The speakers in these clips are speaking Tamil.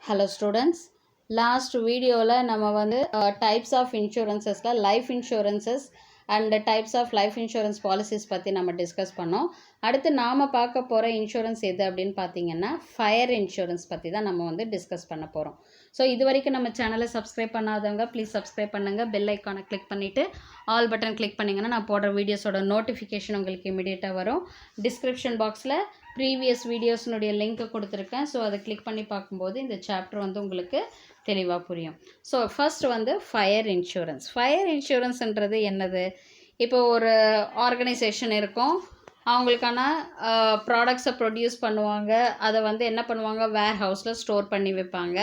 Hello students, last video la nama vandu types of insurances la life insurances and types of life insurance policies பற்றி நம்ம டிஸ்கஸ் பண்ணோம். அடுத்து நாம் பார்க்க போகிற இன்சூரன்ஸ் எது அப்படின்னு பார்த்தீங்கன்னா ஃபயர் இன்சூரன்ஸ் பற்றி தான் நம்ம வந்து டிஸ்கஸ் பண்ண போகிறோம். ஸோ இது வரைக்கும் நம்ம சேனலை சப்ஸ்கிரைப் பண்ணாதவங்க ப்ளீஸ் சப்ஸ்கிரைப் பண்ணுங்கள். பெல் ஐக்கானை கிளிக் பண்ணிவிட்டு ஆல் பட்டன் கிளிக் பண்ணிங்கன்னா நான் போடுற வீடியோஸோட நோட்டிஃபிகேஷன் உங்களுக்கு இமீடியட்டாக வரும். டிஸ்கிரிப்ஷன் பாக்ஸில் ப்ரீவியஸ் வீடியோஸ்னுடைய லிங்க்கு கொடுத்துருக்கேன். ஸோ அதை கிளிக் பண்ணி பார்க்கும்போது இந்த சாப்டர் வந்து உங்களுக்கு தெளிவாக புரியும். ஸோ ஃபர்ஸ்ட் வந்து ஃபயர் இன்சூரன்ஸ். ஃபயர் இன்சூரன்ஸ்ன்றது என்னது? இப்போ ஒரு ஆர்கனைசேஷன் இருக்கும், அவங்களுக்கான ப்ராடக்ட்ஸை ப்ரொடியூஸ் பண்ணுவாங்க, அதை வந்து என்ன பண்ணுவாங்க, வேர் ஹவுஸில் ஸ்டோர் பண்ணி வைப்பாங்க.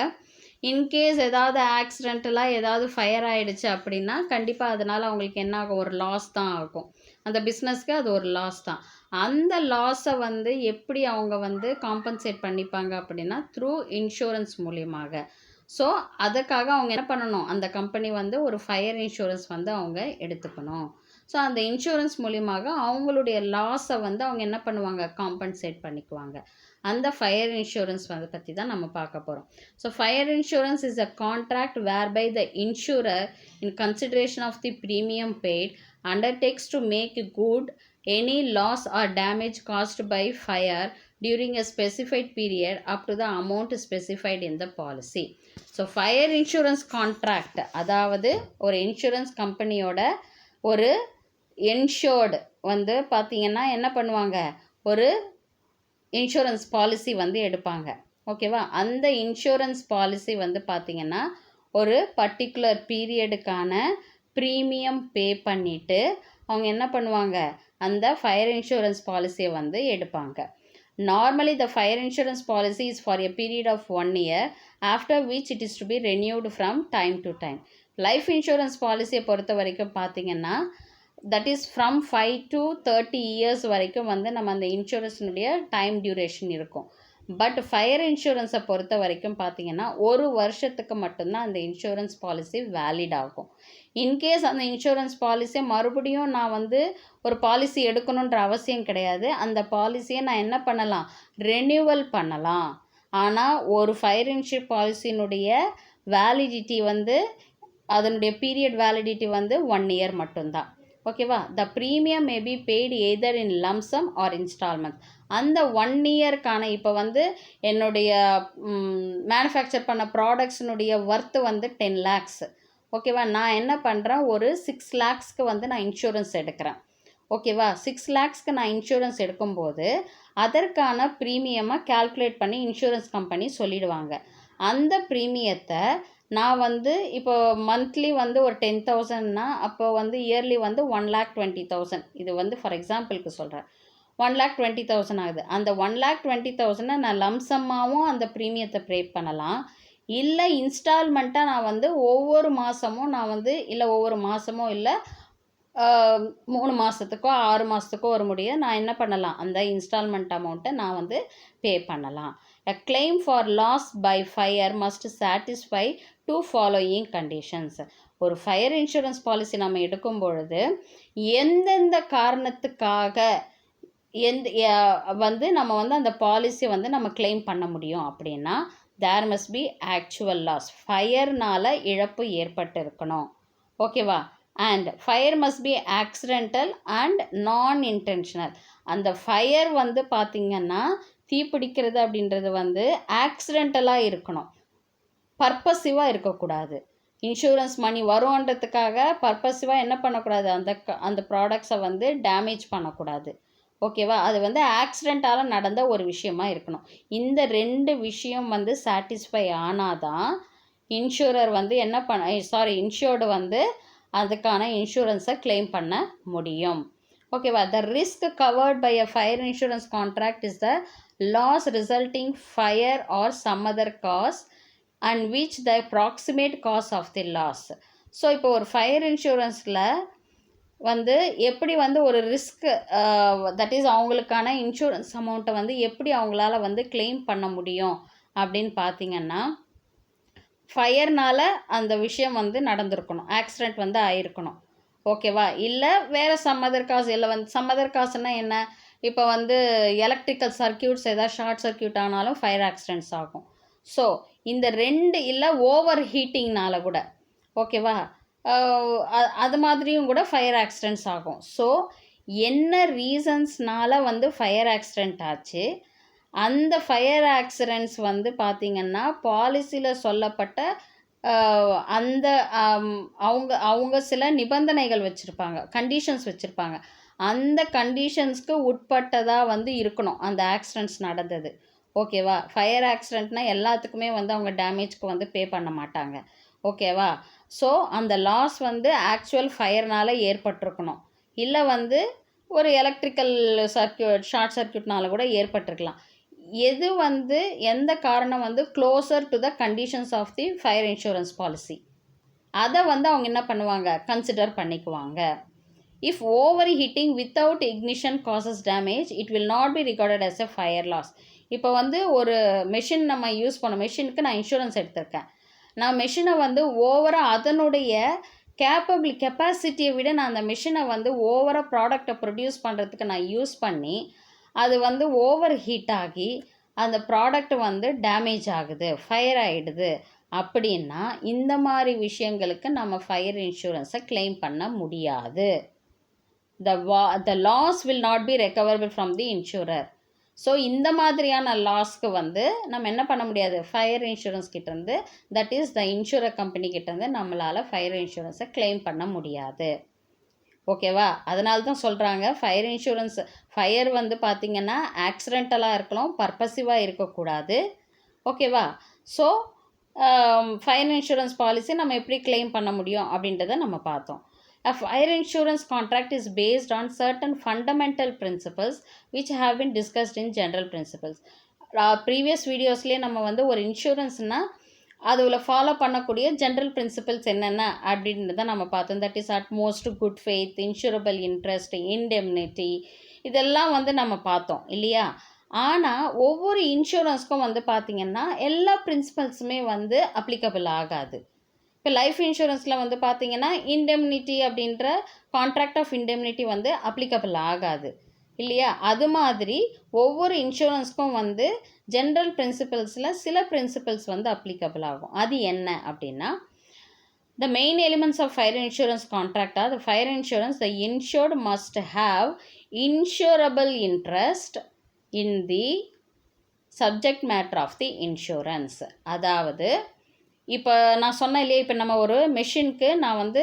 இன்கேஸ் ஏதாவது ஆக்சிடென்டலாக ஏதாவது ஃபயர் ஆகிடுச்சு அப்படின்னா கண்டிப்பாக அதனால் அவங்களுக்கு என்ன ஆகும், ஒரு லாஸ் தான் ஆகும். அந்த பிஸ்னஸ்க்கு அது ஒரு லாஸ் தான். அந்த லாஸை வந்து எப்படி அவங்க வந்து காம்பன்சேட் பண்ணிப்பாங்க அப்படின்னா த்ரூ இன்சூரன்ஸ் மூலியமாக. ஸோ அதுக்காக அவங்க என்ன பண்ணணும், அந்த கம்பெனி வந்து ஒரு ஃபயர் இன்சூரன்ஸ் வந்து அவங்க எடுத்துக்கணும். ஸோ அந்த இன்சூரன்ஸ் மூலியமாக அவங்களுடைய லாஸை வந்து அவங்க என்ன பண்ணுவாங்க, காம்பன்சேட் பண்ணிக்குவாங்க. அந்த ஃபயர் இன்சூரன்ஸ் வந்து பற்றி தான் நம்ம பார்க்க போகிறோம். So fire insurance is a contract whereby the insurer in consideration of the premium paid undertakes to make good any loss or damage caused by fire during a specified period up to the amount specified in the policy. So fire insurance contract அதாவது ஒரு இன்சூரன்ஸ் கம்பெனியோட ஒரு இன்ஷூர்டு வந்து பார்த்திங்கன்னா என்ன பண்ணுவாங்க, ஒரு இன்சூரன்ஸ் பாலிசி வந்து எடுப்பாங்க. ஓகேவா? அந்த இன்சூரன்ஸ் பாலிசி வந்து பார்த்திங்கன்னா ஒரு பர்டிகுலர் பீரியடுக்கான ப்ரீமியம் பே பண்ணிவிட்டு அவங்க என்ன பண்ணுவாங்க, அந்த ஃபயர் இன்சூரன்ஸ் பாலிசியை வந்து எடுப்பாங்க. Normally the fire insurance policy is for a period of 1 year after which it is to be renewed from time to time. Life insurance பாலிசியை பொறுத்த வரைக்கும் பார்த்திங்கன்னா that is from 5 to 30 years வரைக்கும் வந்து நம்ம அந்த இன்சூரன்ஸினுடைய டைம் டியூரேஷன் இருக்கும். பட் ஃபயர் இன்சூரன்ஸை பொறுத்த வரைக்கும் பார்த்திங்கன்னா ஒரு வருஷத்துக்கு மட்டும்தான் அந்த இன்சூரன்ஸ் பாலிசி வேலிட் ஆகும். இன்கேஸ் அந்த இன்சூரன்ஸ் பாலிசியை மறுபடியும் நான் வந்து ஒரு பாலிசி எடுக்கணுன்ற அவசியம் கிடையாது. அந்த பாலிசியை நான் என்ன பண்ணலாம், ரெனியூவல் பண்ணலாம். ஆனால் ஒரு ஃபயர் இன்சூரன்ஸ் பாலிசியினுடைய வேலிடிட்டி வந்து அதனுடைய பீரியட் வேலிடிட்டி வந்து 1 year மட்டும்தான். ஓகேவா? The premium may be paid either in lump sum or instalment. அந்த 1 yearக்கான இப்போ வந்து என்னுடைய மேனுஃபேக்சர் பண்ண ப்ராடக்ட்ஸினுடைய ஒர்த்து வந்து 10 lakhs. ஓகேவா? நான் என்ன பண்ணுறேன், ஒரு 6 lakhsக்கு வந்து நான் இன்சூரன்ஸ் எடுக்கிறேன். ஓகேவா? 6 lakhsக்கு நான் இன்சூரன்ஸ் எடுக்கும்போது அதற்கான ப்ரீமியமாக கால்குலேட் பண்ணி இன்சூரன்ஸ் கம்பெனி சொல்லிடுவாங்க. அந்த ப்ரீமியத்தை நான் வந்து இப்போ மந்த்லி வந்து ஒரு 10,000னா அப்போ வந்து இயர்லி வந்து 1,20,000. இது வந்து ஃபார் எக்ஸாம்பிளுக்கு சொல்கிறேன், 1,20,000 ஆகுது. அந்த 1,20,000 நான் லம்சம்மாகவும் அந்த ப்ரீமியத்தை பே பண்ணலாம், இல்லை இன்ஸ்டால்மெண்ட்டாக நான் வந்து ஒவ்வொரு மாதமும் நான் வந்து இல்லை ஒவ்வொரு மாதமோ இல்லை 3 மாதத்துக்கோ 6 மாதத்துக்கோ ஒரு முடியும் நான் என்ன பண்ணலாம், அந்த இன்ஸ்டால்மெண்ட் அமௌண்ட்டை நான் வந்து பே பண்ணலாம். A claim for loss by fire must satisfy 2 following conditions. ஒரு ஃபயர் இன்சூரன்ஸ் பாலிசி நம்ம எடுக்கும் பொழுது எந்தெந்த காரணத்துக்காக வந்து நம்ம வந்து அந்த பாலிசி வந்து நம்ம கிளைம் பண்ண முடியும் அப்படின்னா there must be actual loss. ஃபயர்னால் இழப்பு ஏற்பட்டு இருக்கணும். ஓகேவா? And fire must be accidental and non intentional. அந்த ஃபயர் வந்து பார்த்திங்கன்னா தீப்பிடிக்கிறது அப்படின்றது வந்து ஆக்சிடென்டலாக இருக்கணும், பர்பஸிவாக இருக்கக்கூடாது. இன்சூரன்ஸ் மணி வரும்ன்றதுக்காக பர்பஸிவாக என்ன பண்ணக்கூடாது, அந்த ப்ராடக்ட்ஸை வந்து டேமேஜ் பண்ணக்கூடாது. ஓகேவா? அது வந்து ஆக்சிடென்ட்டால் நடந்த ஒரு விஷயமா இருக்கணும். இந்த 2 விஷயம் வந்து சாட்டிஸ்ஃபை ஆனாதான் இன்சூரர் வந்து என்ன இன்சூர்டு வந்து அதுக்கான இன்சூரன்ஸை கிளைம் பண்ண முடியும். ஓகேவா? The risk covered by a fire insurance contract is the loss resulting fire or some other cause and which the approximate cause of the loss. So இப்போ ஒரு ஃபயர் இன்சூரன்ஸில் வந்து எப்படி வந்து ஒரு ரிஸ்க் தட் இஸ் அவங்களுக்கான இன்சூரன்ஸ் அமௌண்ட்டை வந்து எப்படி அவங்களால வந்து கிளைம் பண்ண முடியும் அப்படின்னு பார்த்திங்கன்னா ஃபயர்னால் அந்த விஷயம் வந்து நடந்திருக்கணும், ஆக்சிடெண்ட் வந்து ஆகிருக்கணும். ஓகேவா? இல்லை வேறு சம்மதர் காசு, இல்லை வந்து சம்மதர் காசுனால் என்ன, இப்போ வந்து எலக்ட்ரிக்கல் சர்க்கியூட்ஸ் ஏதாவது ஷார்ட் சர்க்கியூட் ஆனாலும் ஃபயர் ஆக்சிடென்ட்ஸ் ஆகும். ஸோ இந்த 2 இல்லை ஓவர் ஹீட்டிங்னால கூட ஓகேவா அது மாதிரியும் கூட ஃபயர் ஆக்சிடென்ட்ஸ் ஆகும். ஸோ என்ன ரீசன்ஸ்னால வந்து ஃபயர் ஆக்சிடெண்ட் ஆச்சு, அந்த ஃபயர் ஆக்சிடென்ட்ஸ் வந்து பார்த்திங்கன்னா பாலிசியில் சொல்லப்பட்ட அந்த அவங்க சில நிபந்தனைகள் வச்சுருப்பாங்க, கண்டிஷன்ஸ் வச்சுருப்பாங்க. அந்த கண்டிஷன்ஸ்க்கு உட்பட்டதாக வந்து இருக்கணும் அந்த ஆக்சிடென்ட்ஸ் நடந்தது. ஓகேவா? ஃபயர் ஆக்சிடெண்ட்னால் எல்லாத்துக்குமே வந்து அவங்க டேமேஜ்க்கு வந்து பே பண்ண மாட்டாங்க. ஓகேவா? ஸோ அந்த லாஸ் வந்து ஆக்சுவல் ஃபயர்னால் ஏற்பட்டிருக்கணும், இல்லை வந்து ஒரு எலக்ட்ரிக்கல் ஷார்ட் சர்க்யூட்னால கூட ஏற்பட்டிருக்கலாம். எது வந்து எந்த காரணம் வந்து closer to the conditions of the fire insurance policy, அதை வந்து அவங்க என்ன பண்ணுவாங்க, கன்சிடர் பண்ணிக்குவாங்க. If over heating without ignition causes damage it will not be regarded as a fire loss. இப்போ வந்து ஒரு மெஷின் நம்ம யூஸ் பண்ணோம், மெஷினுக்கு நான் இன்சூரன்ஸ் எடுத்திருக்கேன், நான் மெஷினை வந்து ஓவராக அதனுடைய கெப்பாசிட்டியை விட நான் அந்த மெஷினை வந்து ஓவராக ப்ராடக்டை ப்ரொடியூஸ் பண்ணுறதுக்கு நான் யூஸ் பண்ணி அது வந்து ஓவர் ஹீட் ஆகி அந்த ப்ராடக்ட் வந்து டேமேஜ் ஆகுது, ஃபயர் ஆகிடுது அப்படின்னா இந்த மாதிரி விஷயங்களுக்கு நம்ம ஃபயர் இன்சூரன்ஸை கிளைம் பண்ண முடியாது. the loss will not be recoverable from the insurer. So இந்த மாதிரியான லாஸ்க்கு வந்து நம்ம என்ன பண்ண முடியாது, ஃபயர் இன்சூரன்ஸ் கிட்டேருந்து, that is the insurer company கிட்டேருந்து நம்மளால் ஃபயர் இன்சூரன்ஸை கிளைம் பண்ண முடியாது. ஓகேவா? அதனால தான் சொல்கிறாங்க ஃபயர் இன்சூரன்ஸ், ஃபயர் வந்து பார்த்திங்கன்னா ஆக்சிடென்டலாக இருக்கலாம், பர்பஸிவாக இருக்கக்கூடாது. ஓகேவா? ஸோ ஃபயர் இன்சூரன்ஸ் பாலிசி நம்ம எப்படி கிளைம் பண்ண முடியும் அப்படின்றத நம்ம பார்த்தோம். A fire insurance contract is based on certain fundamental principles which have been discussed in general principles. Previous வீடியோஸ்லேயே நம்ம வந்து ஒரு இன்சூரன்ஸ்னால் அதில் ஃபாலோ பண்ணக்கூடிய ஜென்ரல் பிரின்சிபல்ஸ் என்னென்ன அப்படின்றத நம்ம பார்த்தோம். That is utmost good faith, insurable interest, indemnity, இதெல்லாம் வந்து நம்ம பார்த்தோம் இல்லையா? ஆனால் ஒவ்வொரு இன்சூரன்ஸ்க்கும் வந்து பார்த்திங்கன்னா எல்லா பிரின்சிபல்ஸுமே வந்து அப்ளிகபிள் ஆகாது. இப்போ லைஃப் இன்சூரன்ஸில் வந்து பார்த்திங்கன்னா இன்டெம்னிட்டி அப்படின்ற கான்ட்ராக்ட் ஆஃப் இன்டெம்னிட்டி வந்து அப்ளிகபிள் ஆகாது இல்லையா? அது மாதிரி ஒவ்வொரு இன்சூரன்ஸ்க்கும் வந்து ஜென்ரல் பிரின்சிபல்ஸில் சில பிரின்சிபல்ஸ் வந்து அப்ளிகபிள் ஆகும். அது என்ன அப்படின்னா, the main elements of fire insurance contract are the fire insurance, the insured must have insurable interest in the subject matter of the insurance. அதாவது இப்போ நான் சொன்னேன் இல்லையா, இப்போ நம்ம ஒரு மெஷினுக்கு நான் வந்து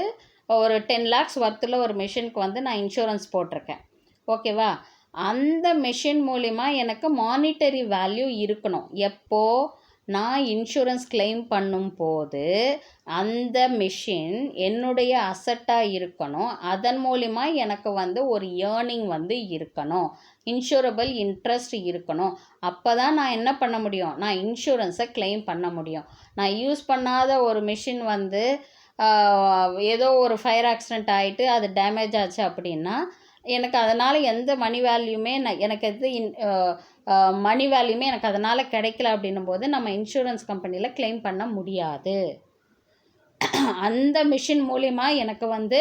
ஒரு 10 lakhs வர்த்தில் ஒரு மெஷினுக்கு வந்து நான் இன்சூரன்ஸ் போட்டிருக்கேன். ஓகேவா? அந்த மெஷின் மூலிமா எனக்கு மானிட்டரி வேல்யூ இருக்கணும். எப்போது நான் இன்சூரன்ஸ் கிளைம் பண்ணும் போது அந்த மெஷின் என்னுடைய அசட்டாக இருக்கணும், அதன் மூலிமா எனக்கு வந்து ஒரு ஏர்னிங் வந்து இருக்கணும், இன்சூரபிள் இன்ட்ரெஸ்ட் இருக்கணும். அப்போ தான் நான் என்ன பண்ண முடியும், நான் இன்சூரன்ஸை கிளைம் பண்ண முடியும். நான் யூஸ் பண்ணாத ஒரு மெஷின் வந்து ஏதோ ஒரு ஃபயர் ஆக்சிடெண்ட் ஆகிட்டு அது டேமேஜ் ஆச்சு அப்படின்னா எனக்கு அதனால் எந்த மணி வேல்யூமே எனக்கு எது மணி வேல்யூமே எனக்கு அதனால் கிடைக்கல அப்படின்னும் போது நம்ம இன்சூரன்ஸ் கம்பெனியில் கிளைம் பண்ண முடியாது. அந்த மிஷின் மூலிமா எனக்கு வந்து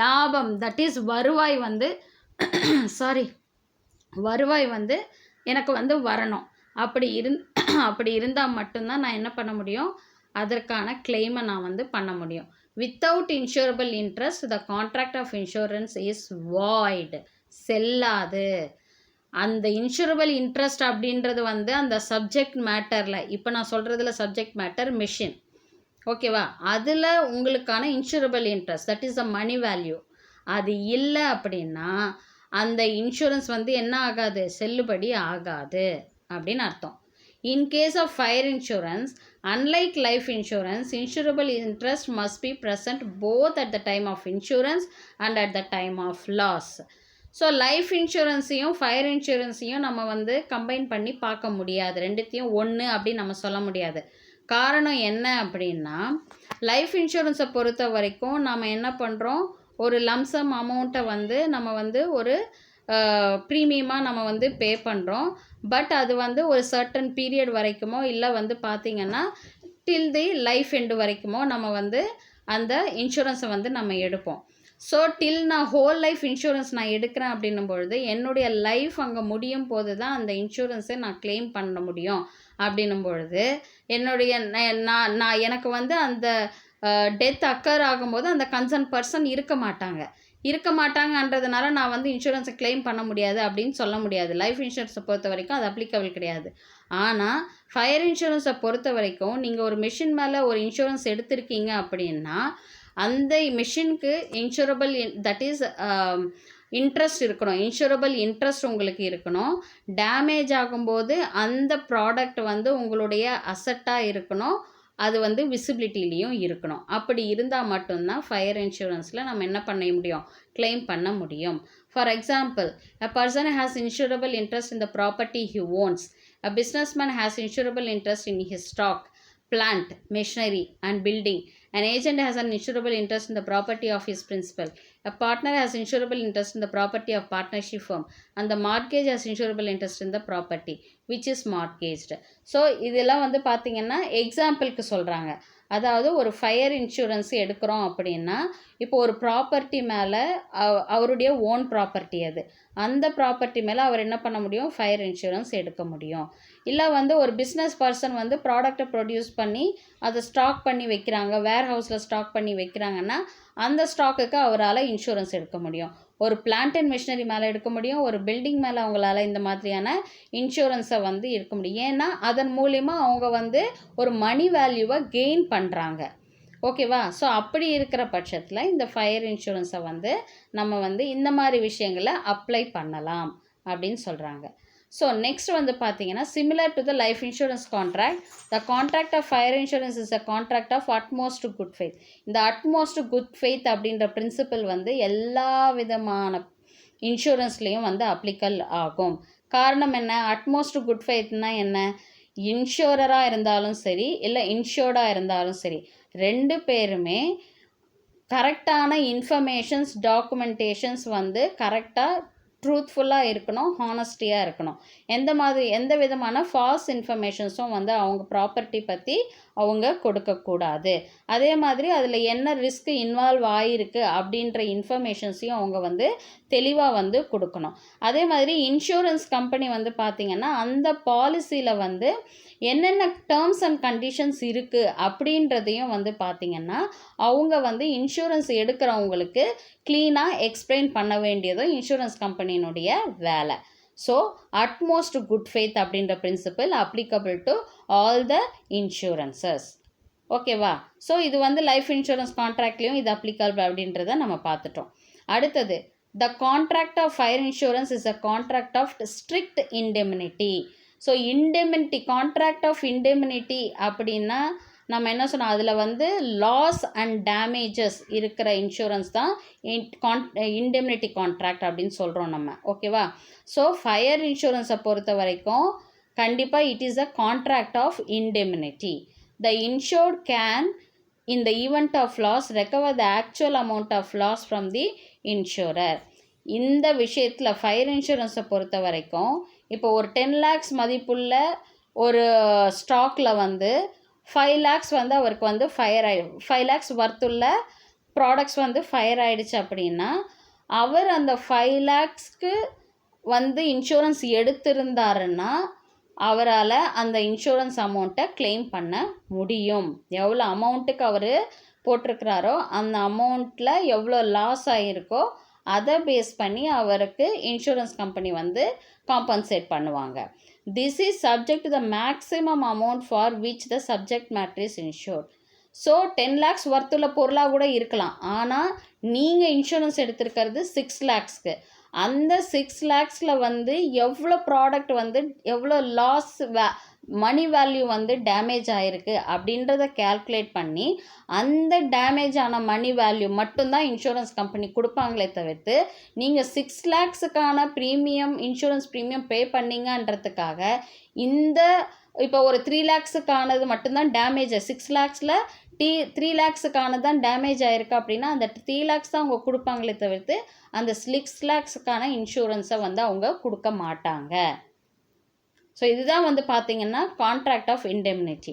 லாபம், தட் இஸ் வருவாய் வந்து வருவாய் வந்து எனக்கு வந்து வரணும். அப்படி இருந்தால் மட்டும்தான் நான் என்ன பண்ண முடியும், அதற்கான கிளைமை நான் வந்து பண்ண முடியும். Without insurable interest the contract of insurance is void, செல்லாது. அந்த இன்சூரபிள் இன்ட்ரெஸ்ட் அப்படின்றது வந்து அந்த சப்ஜெக்ட் மேட்டரில், இப்போ நான் சொல்கிறதுல சப்ஜெக்ட் மேட்டர் மெஷின், ஓகேவா? அதில் உங்களுக்கான insurable interest that is the money value அது இல்லை அப்படின்னா அந்த இன்சூரன்ஸ் வந்து என்ன ஆகாது, செல்லுபடி ஆகாது அப்படின்னு அர்த்தம். In case of fire insurance, unlike life insurance, insurable interest must be present both at the time of insurance and at the time of loss. So life இன்சூரன்ஸையும் ஃபயர் இன்சூரன்ஸையும் நம்ம வந்து கம்பைன் பண்ணி பார்க்க முடியாது, ரெண்டுத்தையும் ஒன்று அப்படின்னு நம்ம சொல்ல முடியாது. காரணம் என்ன அப்படின்னா, லைஃப் இன்சூரன்ஸை பொறுத்த வரைக்கும் நம்ம என்ன பண்ணுறோம், ஒரு லம்சம் அமௌண்ட்டை வந்து நம்ம வந்து ஒரு ப்ரீமியமாக நம்ம வந்து பே பண்ணுறோம். பட் அது வந்து ஒரு சர்டன் பீரியட் வரைக்குமோ இல்லை வந்து பார்த்திங்கன்னா டில் தி லைஃப் எண்டு வரைக்குமோ நம்ம வந்து அந்த இன்சூரன்ஸை வந்து நம்ம எடுப்போம். ஸோ டில் நான் ஹோல் லைஃப் இன்சூரன்ஸ் நான் எடுக்கிறேன் அப்படின்னும் பொழுது என்னுடைய லைஃப் அங்கே முடியும் போது தான் அந்த இன்சூரன்ஸை நான் கிளைம் பண்ண முடியும். அப்படின்னும் பொழுது என்னுடைய நான் எனக்கு வந்து அந்த டெத் அக்கர் ஆகும்போது அந்த கன்சர்ன் பர்சன் இருக்க மாட்டாங்கன்றதுனால நான் வந்து இன்சூரன்ஸை கிளைம் பண்ண முடியாது அப்படின்னு சொல்ல முடியாது. லைஃப் இன்சூரன்ஸை பொறுத்த வரைக்கும் அது அப்ளிகபிள் கிடையாது. ஆனால் ஃபயர் இன்சூரன்ஸை பொறுத்த வரைக்கும் நீங்கள் ஒரு மிஷின் மேலே ஒரு இன்சூரன்ஸ் எடுத்திருக்கீங்க அப்படின்னா அந்த மிஷினுக்கு இன்சூரபிள் தட் இஸ் இன்ட்ரெஸ்ட் இருக்கணும், இன்சூரபிள் இன்ட்ரெஸ்ட் உங்களுக்கு இருக்கணும். டேமேஜ் ஆகும்போது அந்த ப்ராடக்ட் வந்து உங்களுடைய அசட்டாக இருக்கணும், அது வந்து விசிபிலிட்டிலையும் இருக்கணும். அப்படி இருந்தால் மட்டும்தான் ஃபயர் இன்சூரன்ஸில் நம்ம என்ன பண்ண முடியும், கிளைம் பண்ண முடியும். For example, a person has insurable interest in the property he owns. A businessman has insurable interest in his stock, plant, machinery and building. An agent has an insurable interest in the property of his principal. A partner has insurable interest in the property of partnership firm. And the mortgage has insurable interest in the property which is mortgaged. So இதெல்லாம் வந்து பார்த்திங்கன்னா எக்ஸாம்பிளுக்கு சொல்கிறாங்க. அதாவது ஒரு ஃபயர் இன்சூரன்ஸ் எடுக்கிறோம் அப்படின்னா இப்போ ஒரு ப்ராப்பர்ட்டி மேலே அவருடைய ஓன் ப்ராப்பர்ட்டி அது, அந்த ப்ராப்பர்ட்டி மேலே அவர் என்ன பண்ண முடியும், ஃபயர் இன்சூரன்ஸ் எடுக்க முடியும். இல்லை வந்து ஒரு பிஸ்னஸ் பர்சன் வந்து ப்ராடக்டை ப்ரொடியூஸ் பண்ணி அதை ஸ்டாக் பண்ணி வைக்கிறாங்க, வேர் ஹவுஸில் ஸ்டாக் பண்ணி வைக்கிறாங்கன்னா அந்த ஸ்டாக்குக்கு அவரால் இன்சூரன்ஸ் எடுக்க முடியும். ஒரு பிளான்ட் அண்ட் மிஷினரி மேலே எடுக்க முடியும், ஒரு பில்டிங் மேலே அவங்களால இந்த மாதிரியான இன்சூரன்ஸை வந்து எடுக்க முடியும். ஏன்னா அதன் மூலிமா அவங்க வந்து ஒரு மணி வேல்யூவை கெயின் பண்ணுறாங்க. ஓகேவா? ஸோ அப்படி இருக்கிற பட்சத்தில் இந்த ஃபயர் இன்சூரன்ஸை வந்து நம்ம வந்து இந்த மாதிரி விஷயங்களை அப்ளை பண்ணலாம் அப்படின்னு சொல்கிறாங்க. ஸோ நெக்ஸ்ட் வந்து பார்த்தீங்கன்னா similar to the life insurance contract, the contract of fire insurance is a contract of utmost good faith. இந்த அட்மோஸ்ட் குட் ஃபெய்த் அப்படின்ற பிரின்சிபல் வந்து எல்லா விதமான இன்சூரன்ஸ்லேயும் வந்து அப்ளிகல் ஆகும். காரணம் என்ன, அட்மோஸ்ட் குட் ஃபெய்த்னா என்ன, இன்சூரராக இருந்தாலும் சரி இல்லை இன்சூர்டாக இருந்தாலும் சரி ரெண்டு பேருமே கரெக்டான இன்ஃபர்மேஷன்ஸ் டாக்குமெண்டேஷன்ஸ் வந்து கரெக்டாக ட்ரூத்ஃபுல்லாக இருக்கணும், ஹானஸ்டியாக இருக்கணும். எந்த விதமான ஃபால்ஸ் இன்ஃபர்மேஷன்ஸும் வந்து அவங்க ப்ராப்பர்ட்டி பற்றி அவங்க கொடுக்கக்கூடாது. அதே மாதிரி அதில் என்ன ரிஸ்க் இன்வால்வ் ஆகிருக்கு அப்படின்ற இன்ஃபர்மேஷன்ஸையும் அவங்க வந்து தெளிவாக வந்து கொடுக்கணும். அதே மாதிரி இன்சூரன்ஸ் கம்பெனி வந்து பார்த்திங்கன்னா அந்த பாலிசியில் வந்து என்னென்ன டேர்ம்ஸ் அண்ட் கண்டிஷன்ஸ் இருக்குது அப்படின்றதையும் வந்து பார்த்திங்கன்னா அவங்க வந்து இன்சூரன்ஸ் எடுக்கிறவங்களுக்கு க்ளீனாக எக்ஸ்பிளைன் பண்ண வேண்டியதும் இன்சூரன்ஸ் கம்பெனியினுடைய வேலை. ஸோ அட்மோஸ்ட் குட் ஃபெய்த் அப்படின்ற principle applicable to all the insurances. ஓகேவா? ஸோ இது வந்து லைஃப் இன்சூரன்ஸ் கான்ட்ராக்ட்லேயும் இது அப்ளிகபிள் அப்படின்றத நம்ம பார்த்துட்டோம். அடுத்தது, the contract of fire insurance is a contract of strict indemnity. So indemnity, contract of indemnity அப்படின்னா நம்ம என்ன சொன்னோம், அதில் வந்து லாஸ் அண்ட் டேமேஜஸ் இருக்கிற இன்சூரன்ஸ் தான் இண்டெமினிட்டி கான்ட்ராக்ட் அப்படின்னு சொல்கிறோம் நம்ம. ஓகேவா? ஸோ ஃபயர் இன்சூரன்ஸை பொறுத்த வரைக்கும் கண்டிப்பாக it is a contract of indemnity. The insured can in the event of loss recover the actual amount of loss from the insurer. இந்த விஷயத்தில் ஃபயர் இன்சூரன்ஸை பொறுத்த வரைக்கும் இப்போ ஒரு 10 lakhs மதிப்புள்ள ஒரு ஸ்டாக்கில் வந்து 5 lakhs வந்து அவருக்கு வந்து 5 lakhs வர்த்துள்ள ப்ராடக்ட்ஸ் வந்து ஃபயர் ஆகிடுச்சு அப்படின்னா அவர் அந்த 5 lakhsக்கு வந்து இன்சூரன்ஸ் எடுத்திருந்தாருன்னா அவரால் அந்த இன்சூரன்ஸ் அமௌண்ட்டை கிளைம் பண்ண முடியும். எவ்வளோ அமௌண்ட்டுக்கு அவர் போட்டிருக்கிறாரோ அந்த அமௌண்ட்டில் எவ்வளோ லாஸ் ஆகிருக்கோ அதை பேஸ் பண்ணி அவருக்கு இன்சூரன்ஸ் கம்பெனி வந்து காம்பன்சேட் பண்ணுவாங்க. This is subject to the maximum amount for which the subject matter is insured. So 10 lakhs வர்த்துள்ள பொருளாக கூட இருக்கலாம், ஆனால் நீங்கள் இன்சூரன்ஸ் எடுத்திருக்கிறது 6 lakhsக்கு. அந்த 6 lakhsல வந்து எவ்வளோ ப்ராடக்ட் வந்து எவ்வளோ லாஸ் மணி வேல்யூ வந்து டேமேஜ் ஆகிருக்கு அப்படின்றத கேல்குலேட் பண்ணி அந்த டேமேஜ் ஆன மணி வேல்யூ மட்டும்தான் இன்சூரன்ஸ் கம்பெனி கொடுப்பாங்களே தவிர்த்து நீங்கள் 6 lakhsக்கான ப்ரீமியம் இன்சூரன்ஸ் ப்ரீமியம் பே பண்ணிங்கன்றதுக்காக இந்த இப்போ ஒரு 3 lakhsக்கானது மட்டும்தான் டேமேஜ், 6 lakhsல 3 lakhsக்கானது தான் டேமேஜ் ஆகிருக்கு அப்படின்னா அந்த 3 lakhs தான் அவங்க கொடுப்பாங்களே தவிர்த்து அந்த 6 lakhsக்கான இன்சூரன்ஸை வந்து அவங்க கொடுக்க மாட்டாங்க. ஸோ இதுதான் வந்து பார்த்திங்கன்னா contract of indemnity.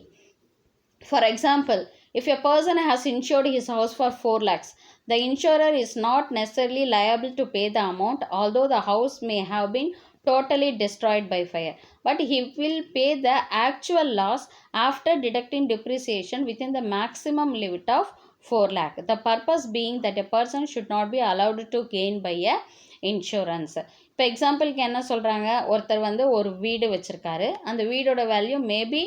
For example, if a person has insured his house for 4 lakhs, the insurer is not necessarily liable to pay the amount, although the house may have been totally destroyed by fire, but he will pay the actual loss after deducting depreciation within the maximum limit of 4 lakh. The purpose being that a person should not be allowed to gain by a insurance. இப்போ எக்ஸாம்பிளுக்கு என்ன சொல்கிறாங்க, ஒருத்தர் வந்து ஒரு வீடு வச்சுருக்காரு, அந்த வீடோட வேல்யூ மேபி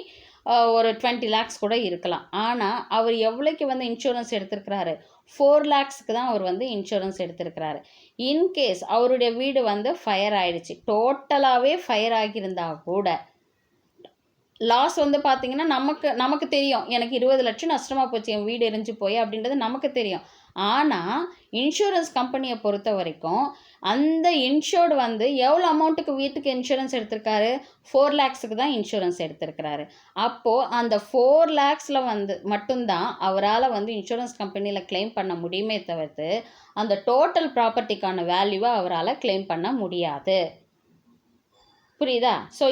ஒரு 20 lakhs கூட இருக்கலாம். ஆனால் அவர் எவ்வளோக்கு வந்து இன்சூரன்ஸ் எடுத்திருக்கிறாரு, 4 lakhsக்கு தான் அவர் வந்து இன்சூரன்ஸ் எடுத்திருக்கிறாரு. இன்கேஸ் அவருடைய வீடு வந்து ஃபயர் ஆகிடுச்சு, டோட்டலாகவே ஃபயர் ஆகியிருந்தா கூட லாஸ் வந்து பார்த்திங்கன்னா நமக்கு தெரியும், எனக்கு 20 லட்சம் நஷ்டமாக போச்சு என் வீடு எரிஞ்சு போய் அப்படின்றது நமக்கு தெரியும். ஆனால் இன்சூரன்ஸ் கம்பெனியை பொறுத்த வரைக்கும் அந்த இன்சூர்டு வந்து எவ்வளோ அமௌண்ட்டுக்கு வீட்டுக்கு இன்சூரன்ஸ் எடுத்திருக்காரு, 4 lakhsக்கு தான் இன்சூரன்ஸ் எடுத்திருக்கிறாரு. அப்போது அந்த 4 lakhsல வந்து மட்டும்தான் அவரால் வந்து இன்சூரன்ஸ் கம்பெனியில் கிளைம் பண்ண முடியுமே தவிர்த்து அந்த டோட்டல் ப்ராப்பர்ட்டிக்கான வேல்யூவை அவரால் கிளைம் பண்ண முடியாது. புரியுதா? ஸோ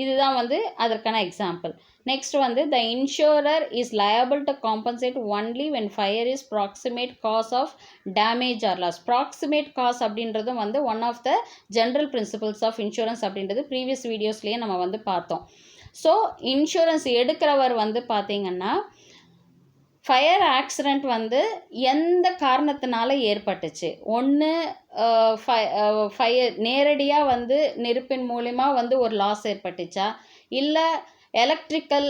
இதுதான் வந்து அதற்கான எக்ஸாம்பிள். நெக்ஸ்ட் வந்து the insurer is liable to compensate only when fire is proximate cause of damage or loss. Proximate cause அப்படின்றதும் வந்து one of the general principles of insurance அப்படின்றது ப்ரீவியஸ் வீடியோஸ்லேயே நம்ம வந்து பார்த்தோம். ஸோ இன்சூரன்ஸ் எடுக்கிறவர் வந்து பார்த்திங்கன்னா ஃபயர் ஆக்சிடெண்ட் வந்து எந்த காரணத்தினால ஏற்பட்டுச்சு, ஒன்று ஃபயர் நேரடியாக வந்து நெருப்பின் மூலிமா வந்து ஒரு லாஸ் ஏற்பட்டுச்சா, இல்லை எலக்ட்ரிக்கல்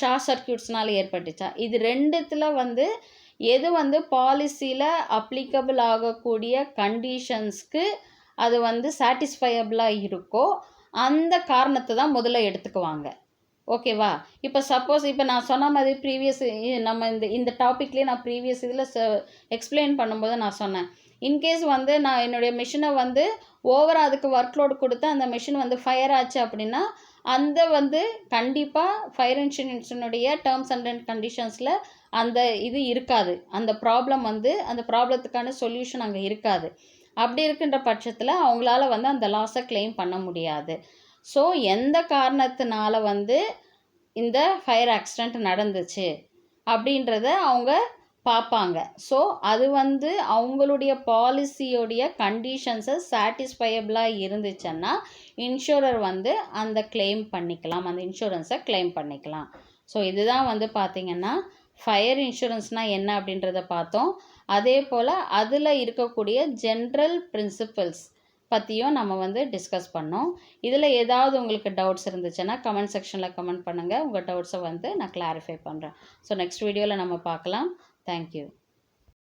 ஷார்ட் சர்க்யூட்ஸ்னால ஏற்பட்டுச்சா, இது ரெண்டுத்தில் வந்து எது வந்து பாலிசியில் அப்ளிகபிள் ஆகக்கூடிய கண்டிஷன்ஸ்க்கு அது வந்து சாட்டிஸ்ஃபையபிளாக இருக்கோ அந்த காரணத்தை தான் முதல்ல எடுத்துக்குவாங்க. ஓகேவா? இப்போ சப்போஸ் இப்போ நான் சொன்ன மாதிரி ப்ரீவியஸ் நம்ம இந்த டாப்பிக்லேயே நான் ப்ரீவியஸ் இதில் எக்ஸ்பிளைன் பண்ணும்போது நான் சொன்னேன், இன்கேஸ் வந்து நான் என்னுடைய மிஷினை வந்து ஓவராக அதுக்கு ஒர்க் லோடு கொடுத்து அந்த மிஷின் வந்து ஃபயர் ஆச்சு அப்படின்னா அந்த வந்து கண்டிப்பாக ஃபயர் இன்சூரன்ஸினுடைய டேர்ம்ஸ் அண்ட் கண்டிஷன்ஸில் அந்த இது இருக்காது, அந்த ப்ராப்ளம் வந்து அந்த ப்ராப்ளத்துக்கான சொல்யூஷன் அங்கே இருக்காது. அப்படி இருக்கின்ற பட்சத்தில் அவங்களால வந்து அந்த லாஸை கிளைம் பண்ண முடியாது. ஸோ எந்த காரணத்தினால வந்து இந்த ஃபயர் ஆக்சிடெண்ட் நடந்துச்சு அப்படின்றத அவங்க பார்ப்பாங்க. ஸோ அது வந்து அவங்களுடைய பாலிசியோடைய கண்டிஷன்ஸை சாட்டிஸ்ஃபையபிளாக இருந்துச்சுன்னா இன்சூரர் வந்து அந்த கிளைம் பண்ணிக்கலாம், அந்த இன்சூரன்ஸை கிளைம் பண்ணிக்கலாம். ஸோ இதுதான் வந்து பார்த்திங்கன்னா ஃபயர் இன்சூரன்ஸ்னால் என்ன அப்படின்றத பார்த்தோம். அதே போல் அதில் இருக்கக்கூடிய ஜென்ரல் பிரின்சிபல்ஸ் பற்றியும் நம்ம வந்து டிஸ்கஸ் பண்ணோம். இதில் ஏதாவது உங்களுக்கு டவுட்ஸ் இருந்துச்சுன்னா கமெண்ட் செக்ஷனில் கமெண்ட் பண்ணுங்கள், உங்கள் டவுட்ஸை வந்து நான் கிளாரிஃபை பண்ணுறேன். ஸோ நெக்ஸ்ட் வீடியோவில் நம்ம பார்க்கலாம். தேங்க்யூ.